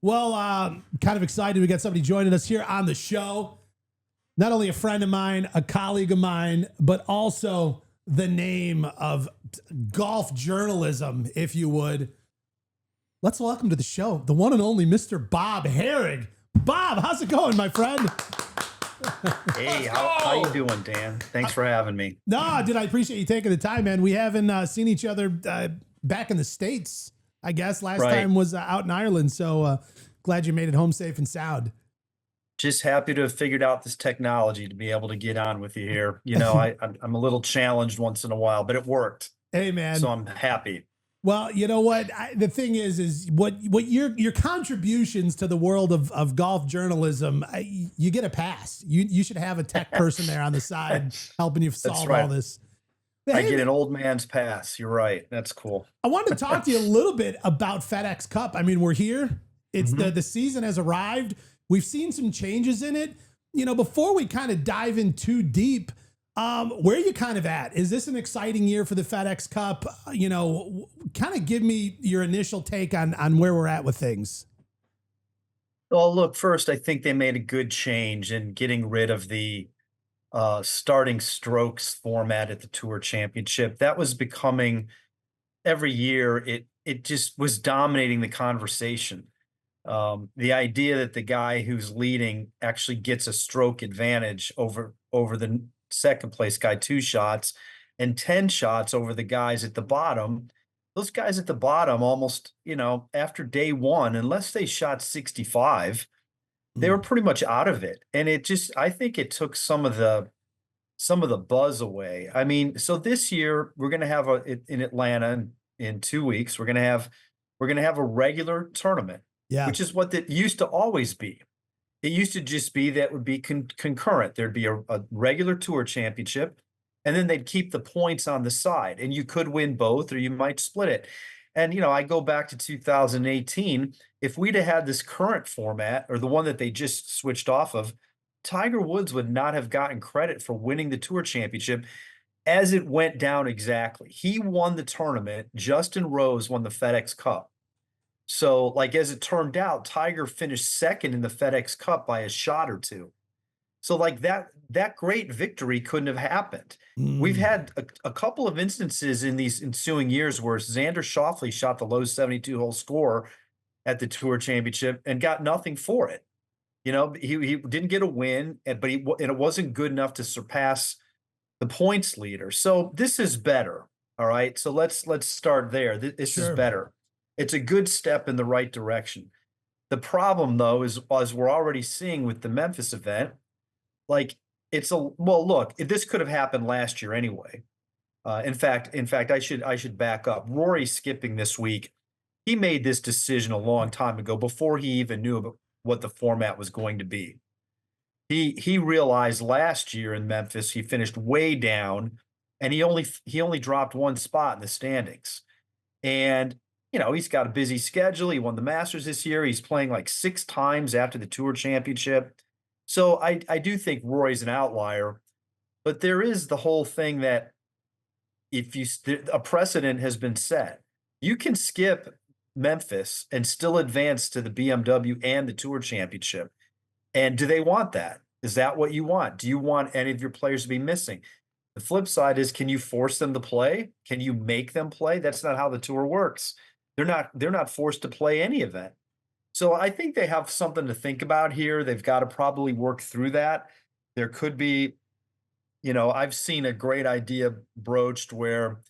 Well, kind of excited. We got somebody joining us here on the show. Not only a friend of mine, a colleague of mine, but also the name of golf journalism, if you would. Let's welcome to the show the one and only Mr. Bob Harig. Bob, how's it going, my friend? Hey, how you doing, Dan? Thanks for having me. No, dude, I appreciate you taking the time, man. We haven't seen each other back in the States, I guess. Last time was out in Ireland, so glad you made it home safe and sound. Just happy to have figured out this technology to be able to get on with you here. You know, I'm a little challenged once in a while, but it worked. Hey, man. So I'm happy. Well, you know what? The thing is what your contributions to the world of golf journalism, you get a pass. You should have a tech person there on the side helping you solve all this. Hey, I get an old man's pass. You're right. That's cool. I wanted to talk to you a little bit about FedEx Cup. I mean, we're here. It's the season has arrived. We've seen some changes in it. You know, before we kind of dive in too deep, where are you kind of at? Is this an exciting year for the FedEx Cup? You know, kind of give me your initial take on where we're at with things. Well, look, first, I think they made a good change in getting rid of the starting strokes format at the Tour Championship. That was becoming every year. It just was dominating the conversation. The idea that the guy who's leading actually gets a stroke advantage over the second place guy, 2 shots, and 10 shots over the guys at the bottom. Those guys at the bottom almost, you know, after day one, unless they shot 65, they were pretty much out of it. And I think it took some of the buzz away. I mean, so this year we're going to have in Atlanta in 2 weeks, we're going to have a regular tournament. Yeah. Which is what that used to always be. It used to just be that would be concurrent. There'd be a regular Tour Championship, and then they'd keep the points on the side, and you could win both, or you might split it. And, you know, I go back to 2018. If we'd have had this current format, or the one that they just switched off of, Tiger Woods would not have gotten credit for winning the Tour Championship as it went down exactly. He won the tournament. Justin Rose won the FedEx Cup. So, like, as it turned out, Tiger finished second in the FedEx Cup by a shot or two. So, like, that great victory couldn't have happened. We've had a couple of instances in these ensuing years where Xander Schauffele shot the low 72-hole score at the Tour Championship and got nothing for it. You know, he didn't get a win, but it wasn't good enough to surpass the points leader. So this is better. All right. So let's start there. This is better. It's a good step in the right direction. The problem, though, is as we're already seeing with the Memphis event, like look, this could have happened last year anyway. In fact, I should back up. Rory skipping this week, he made this decision a long time ago before he even knew about what the format was going to be. He realized last year in Memphis he finished way down, and he only dropped 1 spot in the standings, and you know, he's got a busy schedule. He won the Masters this year. He's playing like 6 times after the Tour Championship. So I do think Rory's an outlier, but there is the whole thing that a precedent has been set. You can skip Memphis and still advance to the BMW and the Tour Championship. And do they want that? Is that what you want? Do you want any of your players to be missing? The flip side is, can you force them to play? Can you make them play? That's not how the Tour works. They're not forced to play any event. So I think they have something to think about here. They've got to probably work through that. There could be, you know, I've seen a great idea broached where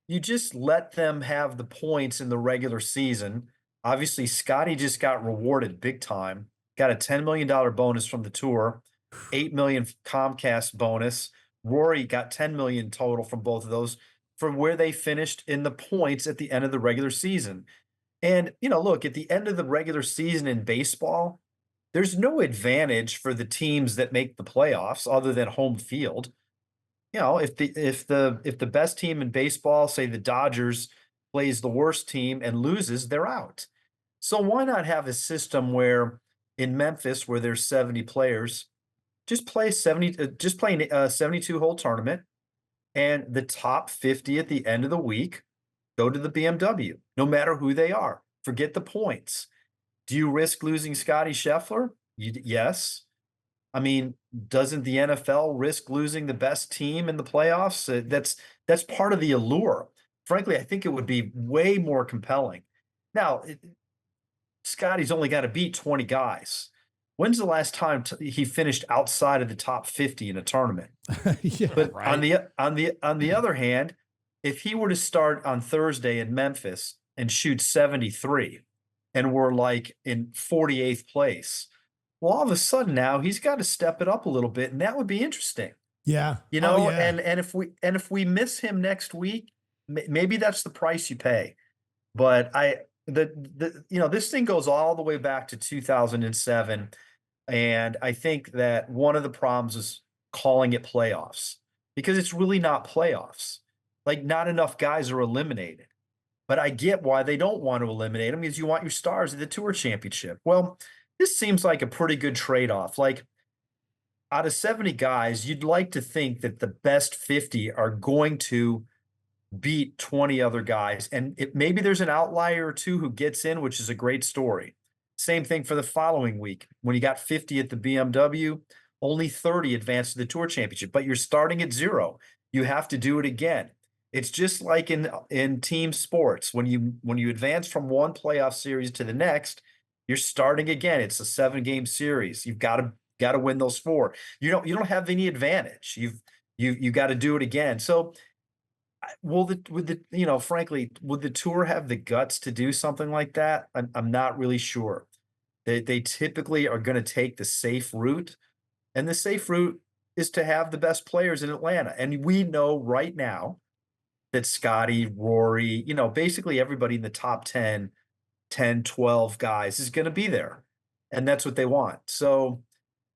you just let them have the points in the regular season. Obviously, Scotty just got rewarded big time. Got a $10 million bonus from the Tour, $8 million Comcast bonus. Rory got $10 million total from both of those, from where they finished in the points at the end of the regular season. And, you know, look, at the end of the regular season in baseball, there's no advantage for the teams that make the playoffs other than home field. You know, if the best team in baseball, say the Dodgers, plays the worst team and loses, they're out. So why not have a system where in Memphis, where there's 70 players, just play a 72-hole tournament, and the top 50 at the end of the week go to the BMW, no matter who they are. Forget the points. Do you risk losing Scotty Scheffler? Yes. I mean, doesn't the NFL risk losing the best team in the playoffs? That's part of the allure. Frankly, I think it would be way more compelling. Now, Scotty's only got to beat 20 guys. When's the last time he finished outside of the top 50 in a tournament? Yeah, But right. on the other hand, if he were to start on Thursday in Memphis and shoot 73 and we're like in 48th place, well, all of a sudden now he's got to step it up a little bit, and that would be interesting. Yeah. You Oh, know, yeah. and if we miss him next week, maybe that's the price you pay. But this thing goes all the way back to 2007, and I think that one of the problems is calling it playoffs because it's really not playoffs. Like, not enough guys are eliminated. But I get why they don't want to eliminate them, because you want your stars at the Tour Championship. Well, this seems like a pretty good trade-off. Like, out of 70 guys, you'd like to think that the best 50 are going to beat 20 other guys. And maybe there's an outlier or two who gets in, which is a great story. Same thing for the following week. When you got 50 at the BMW, only 30 advanced to the Tour Championship, but you're starting at 0. You have to do it again. It's just like in team sports. When you advance from one playoff series to the next, you're starting again. It's a 7-game series. You've got to win those 4. You don't have any advantage. You got to do it again. So frankly, would the Tour have the guts to do something like that? I'm not really sure. They typically are going to take the safe route, and the safe route is to have the best players in Atlanta. And we know right now that Scotty, Rory, basically everybody in the top 10, 12 guys is going to be there. And that's what they want. So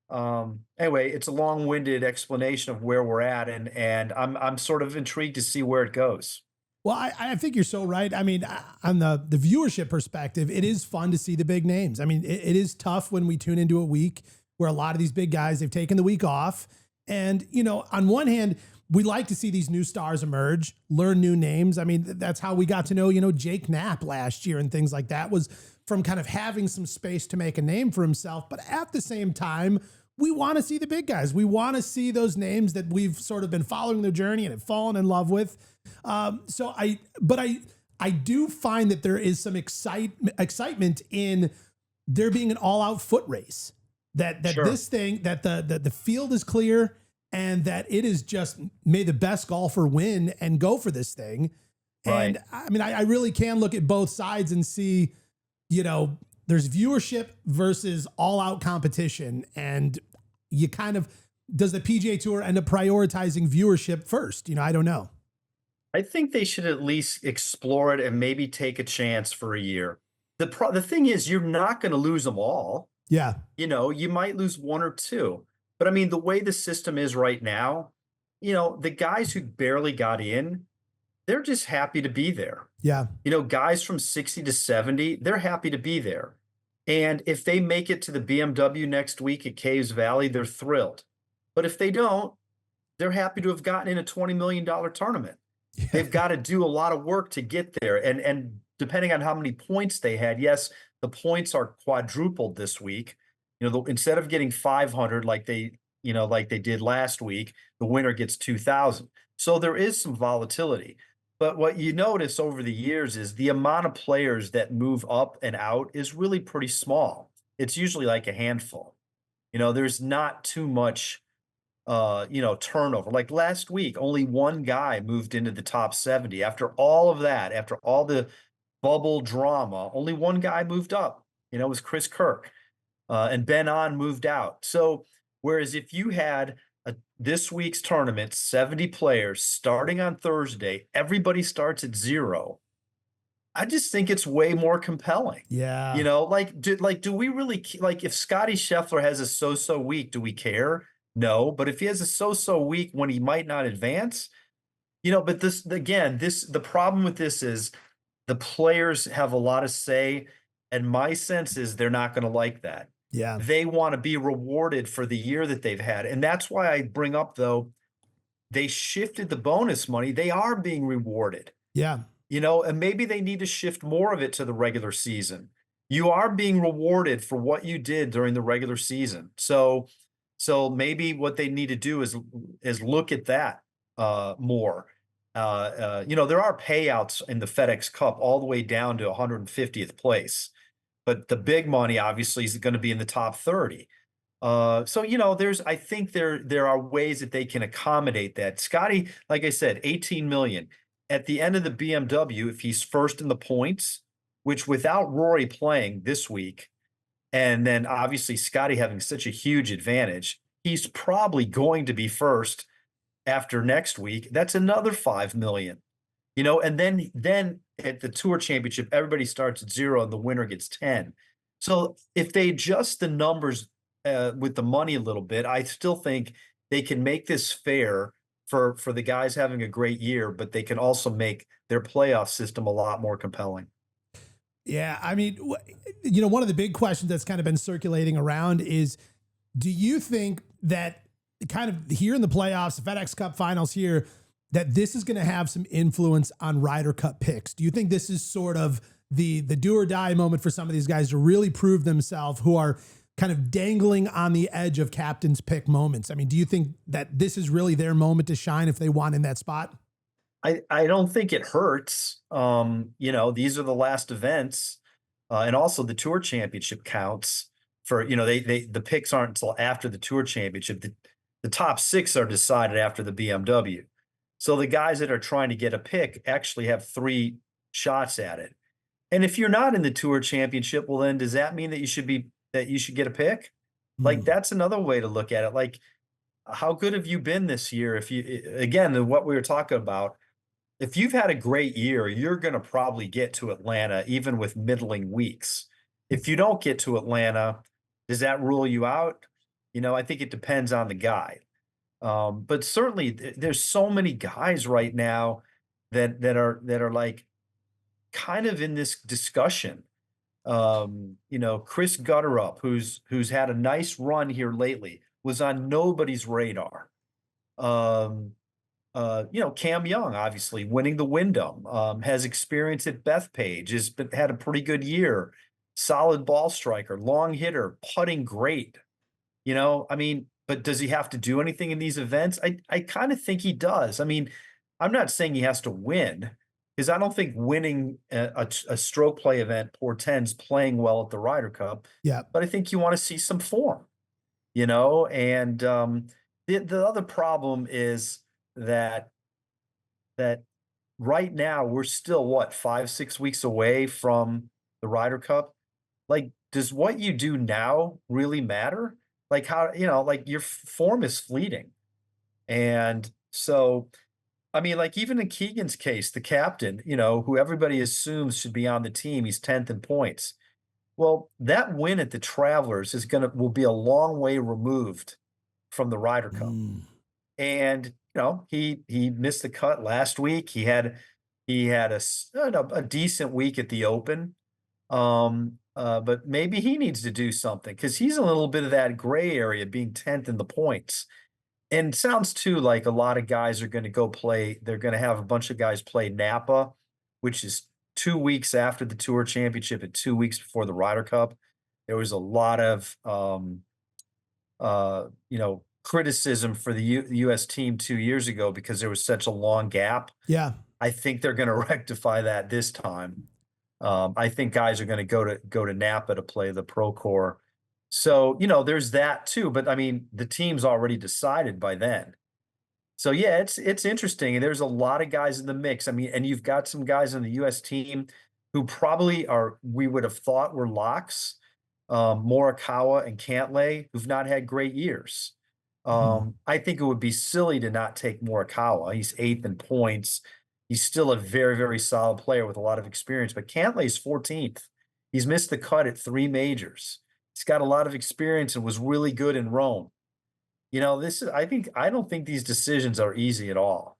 anyway, it's a long-winded explanation of where we're at, and I'm sort of intrigued to see where it goes. Well, I think you're so right. I mean, on the viewership perspective, it is fun to see the big names. I mean, it is tough when we tune into a week where a lot of these big guys, they've taken the week off. And, on one hand, we like to see these new stars emerge, learn new names. I mean, that's how we got to know, Jake Knapp last year and things like that, was from kind of having some space to make a name for himself. But at the same time, we want to see the big guys. We want to see those names that we've sort of been following their journey and have fallen in love with. But I do find that there is some excitement in there being an all-out foot race. That Sure. This thing, that the field is clear, and that it is just, may the best golfer win and go for this thing. Right. And I mean, I really can look at both sides and see, there's viewership versus all-out competition, and you kind of, does the PGA Tour end up prioritizing viewership first? I don't know. I think they should at least explore it and maybe take a chance for a year. The thing is, you're not going to lose them all. Yeah. You might lose 1 or 2. But I mean, the way the system is right now, the guys who barely got in, they're just happy to be there. Yeah. Guys from 60 to 70, they're happy to be there. And if they make it to the BMW next week at Caves Valley, they're thrilled. But if they don't, they're happy to have gotten in a $20 million tournament. Yeah. They've got to do a lot of work to get there. And depending on how many points they had, yes, the points are quadrupled this week. Instead of getting 500 like they did last week, the winner gets 2,000. So there is some volatility. But what you notice over the years is the amount of players that move up and out is really pretty small. It's usually like a handful. There's not too much turnover. Like last week, only one guy moved into the top 70. After all of that, after all the bubble drama, only one guy moved up. It was Chris Kirk. And Ben On moved out. So whereas if you had this week's tournament, 70 players starting on Thursday, everybody starts at 0. I just think it's way more compelling. Yeah. Do we really, like, if Scotty Scheffler has a so-so week, do we care? No. But if he has a so-so week when he might not advance, but the problem with this is the players have a lot of say, and my sense is they're not going to like that. Yeah. They want to be rewarded for the year that they've had. And that's why I bring up, though, they shifted the bonus money. They are being rewarded. Yeah. And maybe they need to shift more of it to the regular season. you are being rewarded for what you did during the regular season. So maybe what they need to do is look at that more. There are payouts in the FedEx Cup all the way down to 150th place, but the big money obviously is going to be in the top 30. I think there are ways that they can accommodate that. Scotty, like I said, 18 million at the end of the BMW. If he's first in the points, which without Rory playing this week, and then obviously Scotty having such a huge advantage, he's probably going to be first after next week. That's another 5 million. And then at the Tour Championship, everybody starts at 0 and the winner gets 10. So if they adjust the numbers with the money a little bit, I still think they can make this fair for the guys having a great year, but they can also make their playoff system a lot more compelling. Yeah, I mean, one of the big questions that's kind of been circulating around is, do you think that kind of here in the playoffs, the FedEx Cup finals here, that this is going to have some influence on Ryder Cup picks? Do you think this is sort of the do or die moment for some of these guys to really prove themselves, who are kind of dangling on the edge of captain's pick moments? I mean, do you think that this is really their moment to shine if they want in that spot? I don't think it hurts. These are the last events, and also the Tour Championship counts for, the picks aren't until after the Tour Championship. The top 6 are decided after the BMW. So the guys that are trying to get a pick actually have 3 shots at it. And if you're not in the Tour Championship, well, then does that mean that you should get a pick? Like, that's another way to look at it. Like, how good have you been this year? Again, what we were talking about, if you've had a great year, you're going to probably get to Atlanta, even with middling weeks. If you don't get to Atlanta, does that rule you out? I think it depends on the guy. But certainly there's so many guys right now that are like kind of in this discussion. Chris Gutterup, who's had a nice run here lately, was on nobody's radar. Cam Young, obviously winning the Wyndham, has experience at Bethpage, had a pretty good year, solid ball striker, long hitter, putting great. But does he have to do anything in these events? I kind of think he does. I mean, I'm not saying he has to win, because I don't think winning a stroke play event portends playing well at the Ryder Cup. Yeah. But I think you want to see some form, and the other problem is that right now we're still 5-6 weeks away from the Ryder Cup. Like, does what you do now really matter? Like, how, like, your form is fleeting. And so, I mean, like, even in Keegan's case, the captain, who everybody assumes should be on the team, he's 10th in points. Well, that win at the Travelers will be a long way removed from the Ryder Cup. And, he missed the cut last week. He had a decent week at the Open. But maybe he needs to do something, because he's a little bit of that gray area, being 10th in the points. And it sounds too like a lot of guys are going to go play. They're going to have a bunch of guys play Napa, which is 2 weeks after the Tour Championship and 2 weeks before the Ryder Cup. There was a lot of, criticism for the U.S. team 2 years ago because there was such a long gap. Yeah. I think they're going to rectify that this time. I think guys are going to go to Napa to play the Procore. So, there's that too. But I mean, the team's already decided by then. So yeah, it's interesting. And there's a lot of guys in the mix. I mean, and you've got some guys on the U.S. team who probably we would have thought were locks. Morikawa and Cantlay, who've not had great years. I think it would be silly to not take Morikawa. He's 8th in points. He's still a very, very solid player with a lot of experience, but Cantlay's 14th. He's missed the cut at 3 majors. He's got a lot of experience and was really good in Rome. I don't think these decisions are easy at all.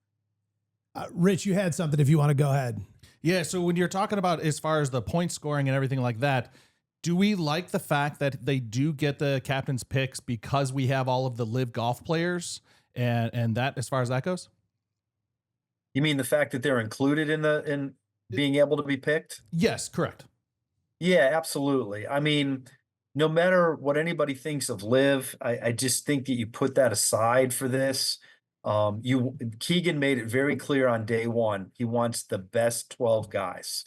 Rich, you had something if you want to go ahead. Yeah. So when you're talking about as far as the point scoring and everything like that, do we like the fact that they do get the captain's picks because we have all of the LIV Golf players and that, as far as that goes? You mean the fact that they're included in being able to be picked? Yes, correct. Yeah, absolutely. I mean, no matter what anybody thinks of Liv, I just think that you put that aside for this. Keegan made it very clear on day one. He wants the best 12 guys,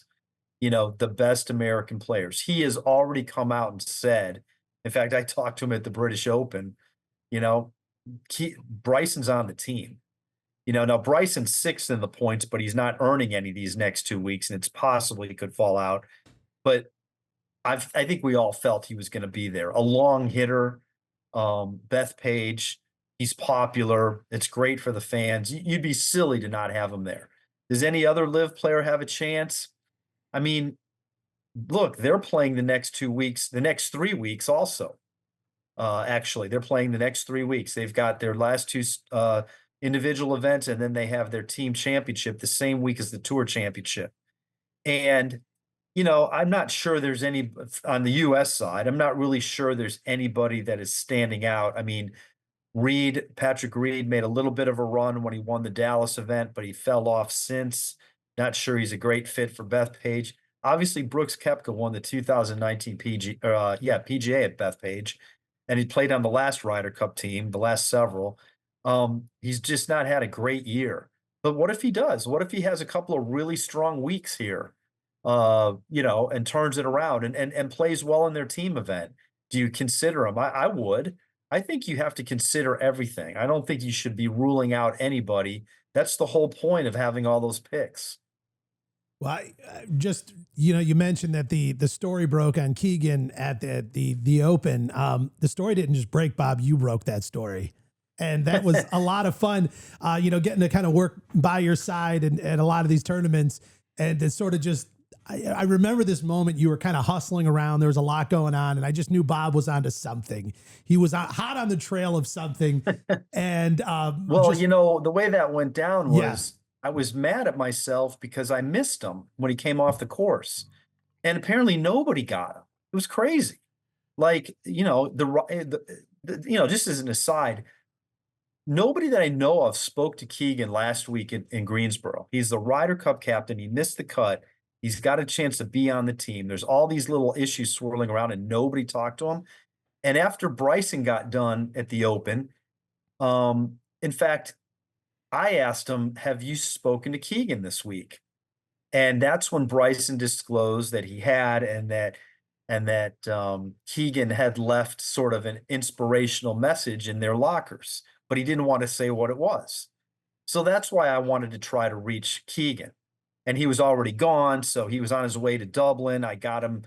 the best American players. He has already come out and said, in fact, I talked to him at the British Open, you know, Bryson's on the team. Now Bryson's sixth in the points, but he's not earning any these next 2 weeks, and it's possible he could fall out. But I think we all felt he was going to be there. A long hitter, Beth Page. He's popular. It's great for the fans. You'd be silly to not have him there. Does any other LIV player have a chance? I mean, look, they're playing the next 2 weeks, the next 3 weeks also. Actually, they're playing the next 3 weeks. They've got their last two individual events, and then they have their team championship the same week as the tour championship. And I'm not sure there's any on the US side. I'm not really sure there's anybody that is standing out. I mean, Patrick Reed made a little bit of a run when he won the Dallas event, but he fell off since. Not sure he's a great fit for Beth Page. Obviously, Brooks Koepka won the 2019 PGA at Beth Page, and he played on the last Ryder Cup team, the last several. He's just not had a great year. But what if he does? What if he has a couple of really strong weeks here? And turns it around and plays well in their team event? Do you consider him? I would. I think you have to consider everything. I don't think you should be ruling out anybody. That's the whole point of having all those picks. Well, just, you mentioned that the story broke on Keegan at the Open. The story didn't just break, Bob. You broke that story. And that was a lot of fun, getting to kind of work by your side and a lot of these tournaments. And to sort of just, I remember this moment. You were kind of hustling around. There was a lot going on, and I just knew Bob was onto something. He was hot on the trail of something. And the way that went down was I was mad at myself because I missed him when he came off the course, and apparently nobody got him. It was crazy. Like just as an aside, nobody that I know of spoke to Keegan last week in Greensboro. He's the Ryder Cup captain. He missed the cut. He's got a chance to be on the team. There's all these little issues swirling around, and nobody talked to him. And after Bryson got done at the Open, in fact, I asked him, have you spoken to Keegan this week? And that's when Bryson disclosed that he had, and that Keegan had left sort of an inspirational message in their lockers, but he didn't want to say what it was. So that's why I wanted to try to reach Keegan. And he was already gone, so he was on his way to Dublin. I got him,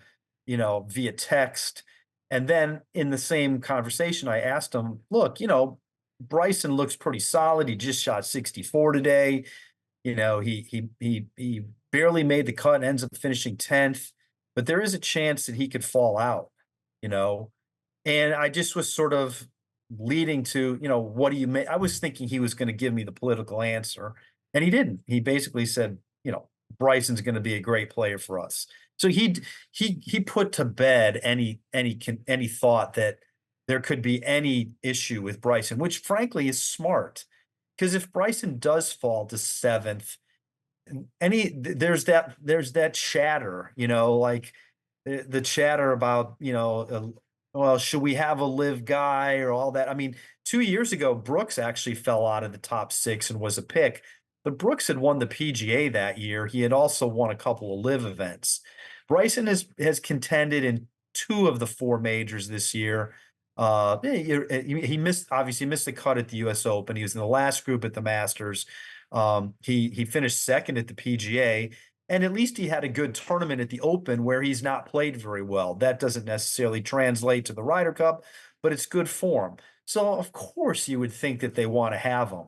via text. And then in the same conversation, I asked him, look, Bryson looks pretty solid. He just shot 64 today. He barely made the cut and ends up finishing 10th. But there is a chance that he could fall out, And I just was sort of leading to, what do you make? I was thinking he was going to give me the political answer, and he didn't. He basically said, Bryson's going to be a great player for us. So he put to bed any thought that there could be any issue with Bryson, which frankly is smart, because if Bryson does fall to seventh, there's that chatter, like the chatter about, well, should we have a LIV guy or all that? I mean, 2 years ago, Brooks actually fell out of the top 6 and was a pick. But Brooks had won the PGA that year. He had also won a couple of LIV events. Bryson has contended in 2 of the 4 majors this year. He missed the cut at the US Open. He was in the last group at the Masters. He finished second at the PGA, and at least he had a good tournament at the Open where he's not played very well. That doesn't necessarily translate to the Ryder Cup, but it's good form. So of course you would think that they want to have him.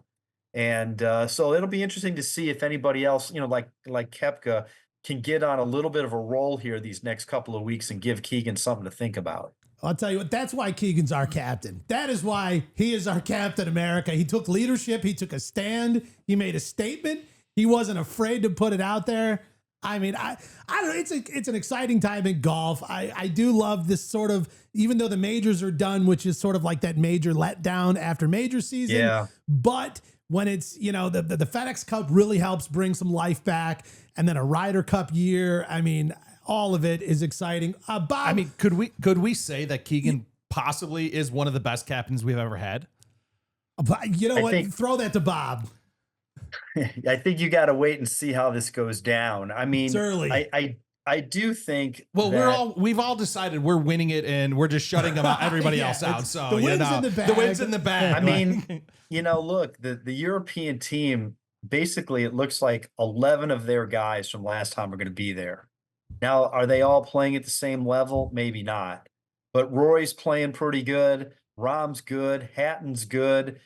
And so it'll be interesting to see if anybody else, like Koepka, can get on a little bit of a roll here these next couple of weeks and give Keegan something to think about. I'll tell you what, that's why Keegan's our captain. That is why he is our Captain America. He took leadership. He took a stand. He made a statement. He wasn't afraid to put it out there. I mean, I don't know. It's an exciting time in golf. I do love this sort of, even though the majors are done, which is sort of like that major letdown after major season. Yeah. But when it's, the FedEx Cup really helps bring some life back, and then a Ryder Cup year. I mean, all of it is exciting. Bob, I mean, could we say that Keegan possibly is one of the best captains we've ever had? you know what? Throw that to Bob. I think you got to wait and see how this goes down. I mean, It's early. I do think. Well, we've all decided we're winning it, and we're just shutting everybody else out. So the win's in the bag. The win's in the bag. I mean, look, the European team, basically, it looks like 11 of their guys from last time are going to be there. Now, are they all playing at the same level? Maybe not. But Rory's playing pretty good. Rahm's good. Hatton's good.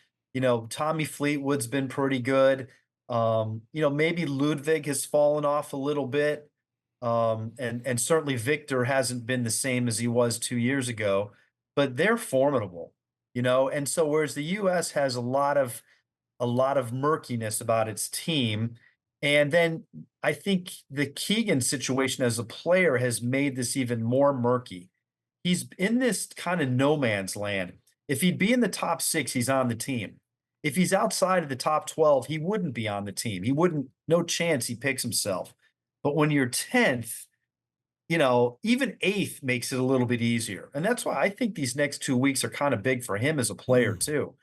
Tommy Fleetwood's been pretty good. Maybe Ludwig has fallen off a little bit. And certainly Victor hasn't been the same as he was 2 years ago, but they're formidable, and so whereas the US has a lot of murkiness about its team. And then I think the Keegan situation as a player has made this even more murky. He's in this kind of no man's land. If he'd be in the top 6, he's on the team. If he's outside of the top 12, he wouldn't be on the team. No chance he picks himself. But when you're 10th, even 8th makes it a little bit easier. And that's why I think these next 2 weeks are kind of big for him as a player too.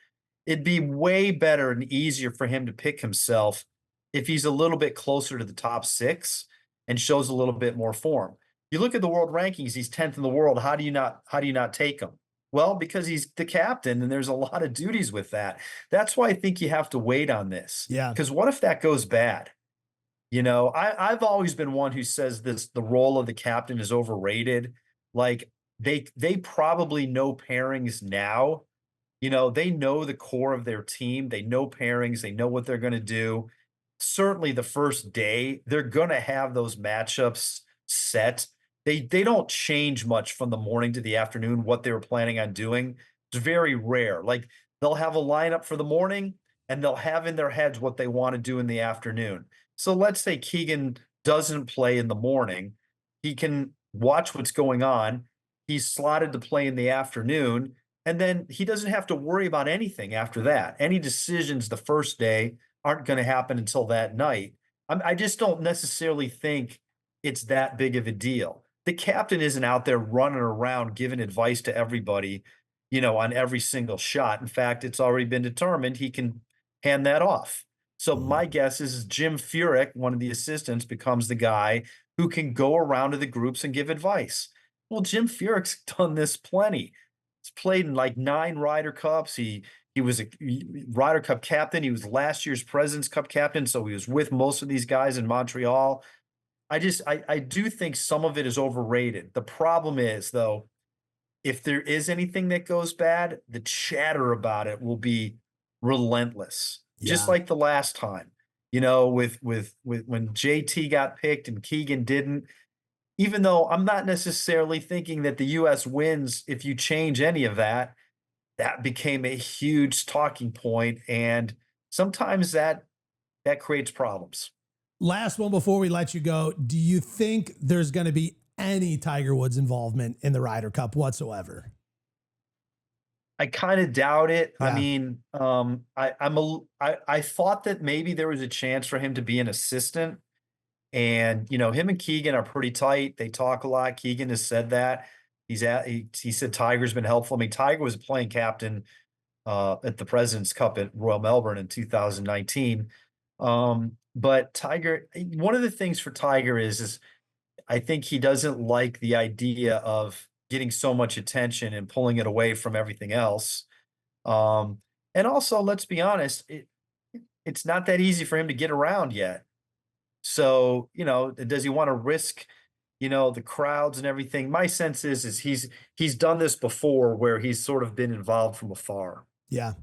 It'd be way better and easier for him to pick himself if he's a little bit closer to the top 6 and shows a little bit more form. You look at the world rankings, he's 10th in the world. How do you not take him? Well, because he's the captain and there's a lot of duties with that. That's why I think you have to wait on this. Yeah. Because what if that goes bad? I've always been one who says the role of the captain is overrated. Like they probably know pairings now. They know the core of their team. They know pairings. They know what they're going to do. Certainly the first day, they're going to have those matchups set. They don't change much from the morning to the afternoon, what they were planning on doing. It's very rare. Like they'll have a lineup for the morning and they'll have in their heads what they want to do in the afternoon. So let's say Keegan doesn't play in the morning. He can watch what's going on. He's slotted to play in the afternoon, and then he doesn't have to worry about anything after that. Any decisions the first day aren't going to happen until that night. I just don't necessarily think it's that big of a deal. The captain isn't out there running around giving advice to everybody, on every single shot. In fact, it's already been determined he can hand that off. So my guess is Jim Furyk, one of the assistants, becomes the guy who can go around to the groups and give advice. Well, Jim Furyk's done this plenty. He's played in like 9 Ryder Cups. He was a Ryder Cup captain. He was last year's President's Cup captain, so he was with most of these guys in Montreal. I do think some of it is overrated. The problem is, though, if there is anything that goes bad, the chatter about it will be relentless. Yeah. Just like the last time, with when JT got picked and Keegan didn't, even though I'm not necessarily thinking that the US wins if you change any of that, that became a huge talking point. And sometimes that creates problems. Last one before we let you go. Do you think there's going to be any Tiger Woods involvement in the Ryder Cup whatsoever? I kind of doubt it. Yeah. I mean, I thought that maybe there was a chance for him to be an assistant, and him and Keegan are pretty tight. They talk a lot. Keegan has said that he said Tiger's been helpful. I mean, Tiger was playing captain at the President's Cup at Royal Melbourne in 2019. But Tiger, one of the things for Tiger is I think he doesn't like the idea of getting so much attention and pulling it away from everything else. And also, let's be honest, it's not that easy for him to get around yet. So, does he want to risk, the crowds and everything? My sense is he's done this before where he's sort of been involved from afar. Yeah.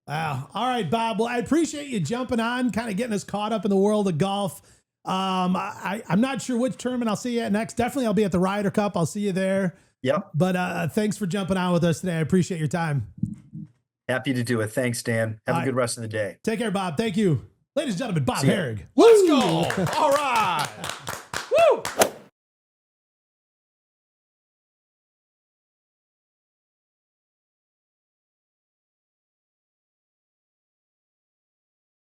Wow. All right, Bob. Well, I appreciate you jumping on, kind of getting us caught up in the world of golf. I'm not sure which tournament I'll see you at next. Definitely I'll be at the Ryder Cup. I'll see you there. Yep. But thanks for jumping on with us today. I appreciate your time. Happy to do it. Thanks, Dan. Have a good rest of the day. Take care, Bob. Thank you. Ladies and gentlemen, Bob Harig. Let's go. All right. Woo!